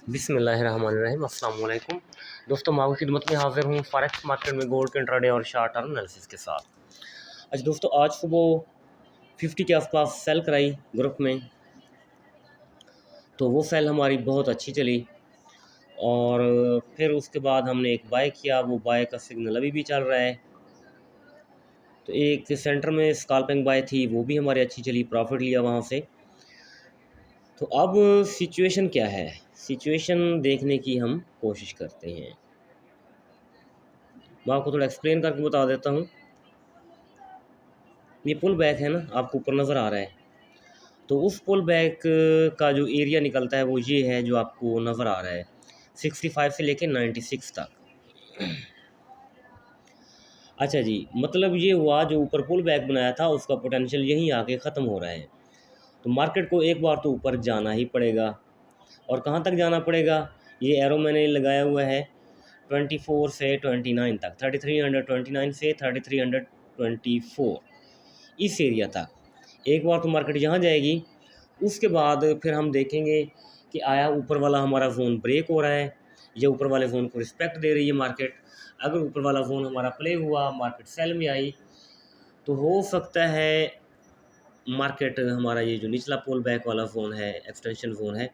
बिस्मिल्लाहिर्रहमानिर्रहीम अस्सलाम वालेकुम दोस्तों, मैं आपकी खिदमत में हाजिर हूँ फॉरेक्स मार्केट में गोल्ड के इंट्राडे और शॉर्ट टर्म एनालिसिस के साथ। आज दोस्तों, आज सुबह 50 के आसपास सेल कराई ग्रुप में, तो वो सेल हमारी बहुत अच्छी चली और फिर उसके बाद हमने एक बाय किया। वो बाय का सिग्नल अभी भी चल रहा है। तो एक सेंटर में स्कैल्पिंग बाय थी, वो भी हमारी अच्छी चली, प्रॉफिट लिया वहाँ से। तो अब सिचुएशन क्या है, सिचुएशन देखने की हम कोशिश करते हैं। मैं आपको थोड़ा एक्सप्लेन करके बता देता हूँ। ये पुल बैक है ना, आपको ऊपर नज़र आ रहा है। तो उस पुल बैक का जो एरिया निकलता है वो ये है जो आपको नज़र आ रहा है, 65 से लेके 96 तक। अच्छा जी, मतलब ये हुआ जो ऊपर पुल बैक बनाया था उसका पोटेंशियल यहीं आके ख़त्म हो रहा है। तो मार्केट को एक बार तो ऊपर जाना ही पड़ेगा। और कहाँ तक जाना पड़ेगा, ये एरो मैंने लगाया हुआ है 24 से 29 तक, 3329 से 3324, इस एरिया तक। एक बार तो मार्केट यहाँ जाएगी, उसके बाद फिर हम देखेंगे कि आया ऊपर वाला हमारा जोन ब्रेक हो रहा है या ऊपर वाले जोन को रिस्पेक्ट दे रही है मार्केट। अगर ऊपर वाला जोन हमारा प्ले हुआ, मार्केट सेल में आई, तो हो सकता है मार्केट हमारा ये जो निचला पुल बैक वाला जोन है, एक्सटेंशन जोन है,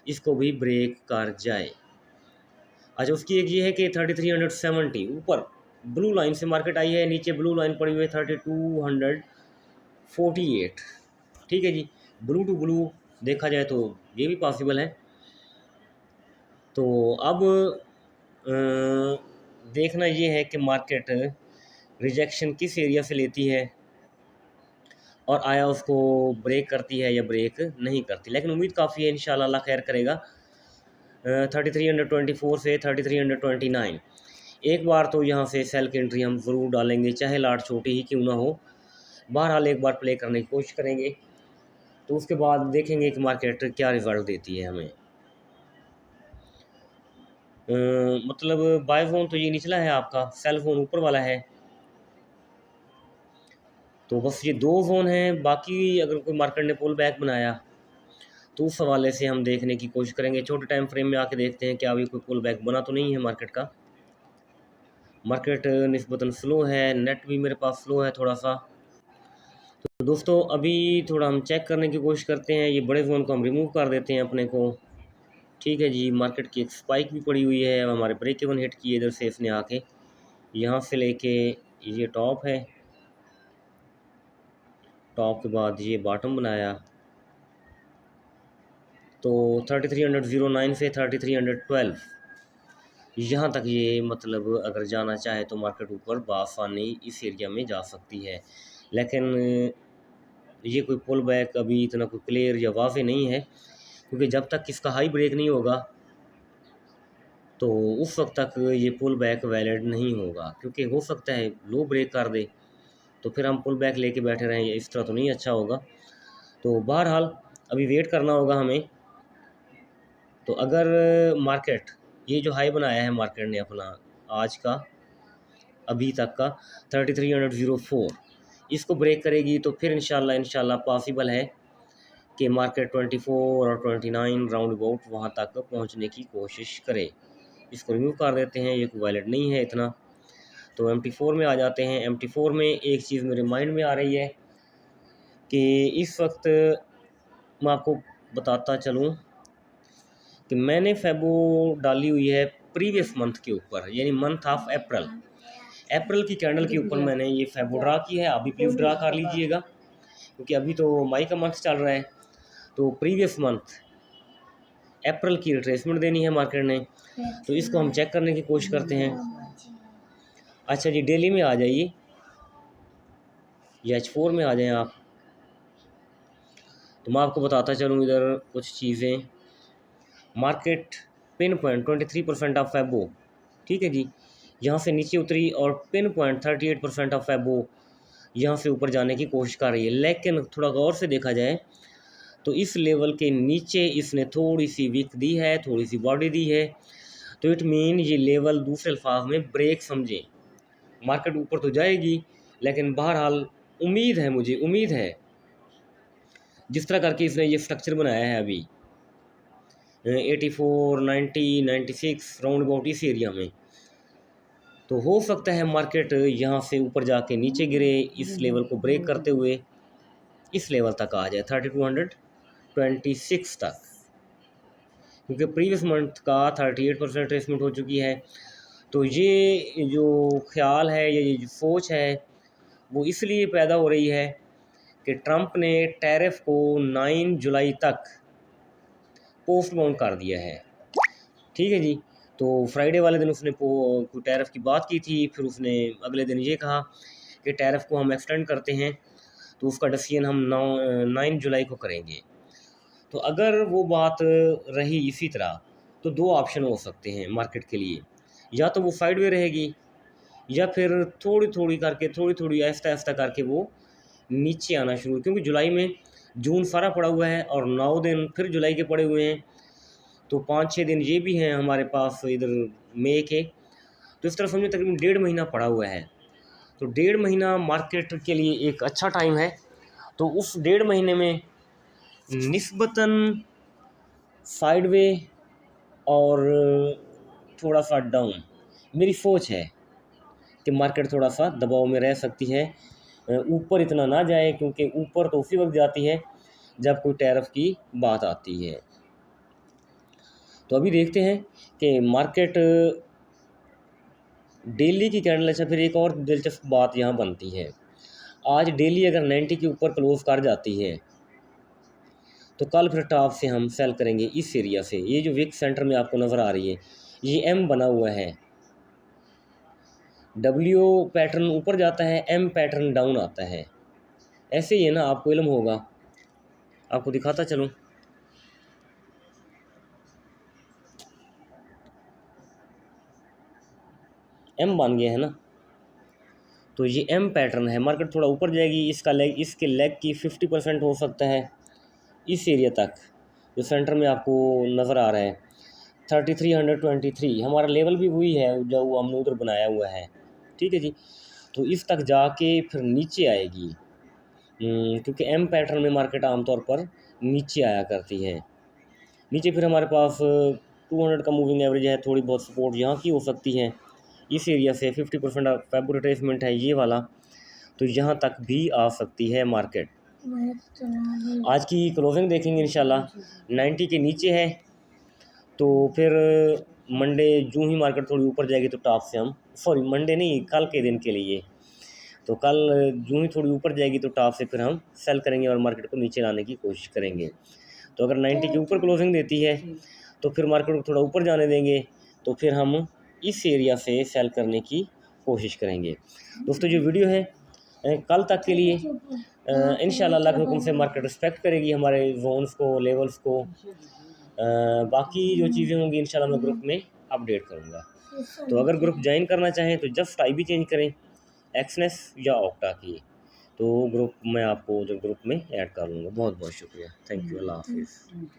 इसको भी ब्रेक कर जाए। अच्छा, उसकी एक ये है कि 3370 ऊपर ब्लू लाइन से मार्केट आई है, नीचे ब्लू लाइन पड़ी हुई है 3248। ठीक है जी, ब्लू टू ब्लू देखा जाए तो ये भी पॉसिबल है। तो अब देखना ये है कि मार्केट रिजेक्शन किस एरिया से लेती है और आया उसको ब्रेक करती है या ब्रेक नहीं करती। लेकिन उम्मीद काफ़ी है, इंशाल्लाह अल्लाह खैर करेगा। 3324 से 3329 एक बार तो यहाँ से सेल की एंट्री हम ज़रूर डालेंगे, चाहे लाट छोटी ही क्यों ना हो। बहरहाल एक बार प्ले करने की कोशिश करेंगे, तो उसके बाद देखेंगे कि मार्केट क्या रिज़ल्ट देती है हमें। मतलब बाय जोन तो ये निचला है आपका, सेल जोन ऊपर वाला है। तो बस ये दो जोन हैं, बाकी अगर कोई मार्केट ने पुल बैक बनाया तो उस हवाले से हम देखने की कोशिश करेंगे। छोटे टाइम फ्रेम में आके देखते हैं कि अभी कोई पुल बैक बना तो नहीं है मार्केट का। मार्केट निस्बतन स्लो है, नेट भी मेरे पास स्लो है थोड़ा सा। तो दोस्तों, अभी थोड़ा हम चेक करने की कोशिश करते हैं। ये बड़े जोन को हम रिमूव कर देते हैं अपने को। ठीक है जी, मार्केट की एक स्पाइक भी पड़ी हुई है, हमारे ब्रेक इवन हिट की इधर से इसने आके, यहाँ से लेके ये टॉप है, टॉप के बाद ये बॉटम बनाया। तो 3309 से 3312 यहाँ तक ये मतलब अगर जाना चाहे तो मार्केट ऊपर बआसानी इस एरिया में जा सकती है। लेकिन ये कोई पुल बैक अभी इतना कोई क्लियर या वाज़ेह नहीं है, क्योंकि जब तक इसका हाई ब्रेक नहीं होगा तो उस वक्त तक ये पुल बैक वैलिड नहीं होगा। क्योंकि हो सकता है लो ब्रेक कर दे तो फिर हम पुल बैक लेके बैठे रहें, इस तरह तो नहीं अच्छा होगा। तो बहरहाल अभी वेट करना होगा हमें। तो अगर मार्केट ये जो हाई बनाया है मार्केट ने अपना आज का अभी तक का 3304, इसको ब्रेक करेगी तो फिर इंशाल्लाह पॉसिबल है कि मार्केट 24 और 29 राउंड अबाउट वहाँ तक पहुँचने की कोशिश करे। इसको रिमूव कर देते हैं, ये कोई वैलिड नहीं है इतना। तो MT4 में आ जाते हैं। MT4 में एक चीज़ मेरे माइंड में आ रही है कि इस वक्त मैं आपको बताता चलूँ कि मैंने फेबो डाली हुई है प्रीवियस मंथ के ऊपर, यानी मंथ ऑफ अप्रैल। अप्रैल की कैंडल के ऊपर मैंने ये फेबो ड्रा की है। अभी प्लीज़ ड्रा कर लीजिएगा, क्योंकि अभी तो मई का मंथ चल रहा है। तो प्रीवियस मंथ अप्रैल की रिट्रेसमेंट देनी है मार्केट ने, तो इसको हम चेक करने की कोशिश करते हैं। अच्छा जी, डेली में आ जाइए या H4 में आ जाएं आप। तो मैं आपको बताता चलूँ इधर कुछ चीज़ें। मार्केट पिन पॉइंट 23% ऑफ फेबो, ठीक है जी, यहाँ से नीचे उतरी और पिन पॉइंट 38% ऑफ फेबो यहाँ से ऊपर जाने की कोशिश कर रही है। लेकिन थोड़ा गौर से देखा जाए तो इस लेवल के नीचे इसने थोड़ी सी विक दी है, थोड़ी सी बॉडी दी है। तो इट मीन ये लेवल दूसरे अल्फाज में ब्रेक समझे। मार्केट ऊपर तो जाएगी, लेकिन बहरहाल उम्मीद है, मुझे उम्मीद है जिस तरह करके इसने ये स्ट्रक्चर बनाया है अभी, 84, 90, 96 राउंड अबाउट इस एरिया में। तो हो सकता है मार्केट यहाँ से ऊपर जाके नीचे गिरे, इस लेवल को ब्रेक करते हुए इस लेवल तक आ जाए 3226 तक, क्योंकि प्रीवियस मंथ का 38% ट्रेसमेंट हो चुकी है। तो ये जो ख्याल है, ये जो सोच है, वो इसलिए पैदा हो रही है कि ट्रंप ने टैरिफ को 9 जुलाई तक पोस्टपोन कर दिया है। ठीक है जी। तो फ्राइडे वाले दिन उसने टैरिफ की बात की थी, फिर उसने अगले दिन ये कहा कि टैरिफ को हम एक्सटेंड करते हैं, तो उसका डिसीजन हम 9 जुलाई को करेंगे। तो अगर वो बात रही इसी तरह तो दो ऑप्शन हो सकते हैं मार्केट के लिए, या तो वो साइडवे रहेगी या फिर थोड़ी थोड़ी करके, थोड़ी थोड़ी आहिस्ता आहिस्ता करके वो नीचे आना शुरू, क्योंकि जुलाई में जून सारा पड़ा हुआ है और 9 दिन फिर जुलाई के पड़े हुए हैं, तो 5-6 दिन ये भी हैं हमारे पास इधर मई के। तो इस तरह समझो तकरीबन 1.5 महीना पड़ा हुआ है। तो 1.5 महीना मार्केट के लिए एक अच्छा टाइम है। तो उस 1.5 महीने में निस्बतन साइडवे और थोड़ा सा डाउन, मेरी सोच है कि मार्केट थोड़ा सा दबाव में रह सकती है, ऊपर इतना ना जाए, क्योंकि ऊपर तो उसी वक्त जाती है जब कोई टैरिफ की बात आती है। तो अभी देखते हैं कि मार्केट डेली की कैंडल। अच्छा, फिर एक और दिलचस्प बात यहाँ बनती है, आज डेली अगर 90 के ऊपर क्लोज कर जाती है तो कल फिर टॉप से हम सेल करेंगे इस एरिया से। ये जो विक सेंटर में आपको नज़र आ रही है, ये एम बना हुआ है, डब्ल्यू पैटर्न ऊपर जाता है, एम पैटर्न डाउन आता है। ऐसे ही है ना, आपको इल्म होगा, आपको दिखाता चलूँ। एम बन गया है ना, तो ये एम पैटर्न है। मार्केट थोड़ा ऊपर जाएगी, इसका लेग, इसके लेग की 50% हो सकता है इस एरिया तक, जो सेंटर में आपको नज़र आ रहा है 3323 हमारा लेवल भी वही है जो वो हमने उधर बनाया हुआ है। ठीक है जी। तो इस तक जाके फिर नीचे आएगी, क्योंकि एम पैटर्न में मार्केट आमतौर पर नीचे आया करती है। नीचे फिर हमारे पास 200 का मूविंग एवरेज है, थोड़ी बहुत सपोर्ट यहाँ की हो सकती है इस एरिया से। 50% फेब रिट्रेसमेंट है ये वाला, तो यहाँ तक भी आ सकती है मार्केट। आज की क्लोजिंग देखेंगे इंशाल्लाह 90 के नीचे है, तो फिर मंडे जूँ ही मार्केट थोड़ी ऊपर जाएगी तो टॉप से हम, सॉरी मंडे नहीं, कल के दिन के लिए, तो कल जूँ ही थोड़ी ऊपर जाएगी तो टॉप से फिर हम सेल करेंगे और मार्केट को नीचे लाने की कोशिश करेंगे। तो अगर 90 के ऊपर क्लोजिंग देती है तो फिर मार्केट को थोड़ा ऊपर जाने देंगे, तो फिर हम इस एरिया से सेल करने की कोशिश करेंगे। दोस्तों, जो वीडियो है कल तक के लिए इंशाल्लाह अल्लाह के हुक्म से मार्केट रिस्पेक्ट करेगी हमारे जोन्स को, लेवल्स को। बाकी जो चीज़ें होंगी इंशाल्लाह मैं ग्रुप में अपडेट करूँगा। तो अगर ग्रुप ज्वाइन करना चाहें तो जस्ट आईबी चेंज करें एक्सनेस या ऑक्टा की, तो ग्रुप मैं आपको जो ग्रुप में ऐड कर लूँगा। बहुत बहुत शुक्रिया, थैंक यू, अल्लाह हाफिज़।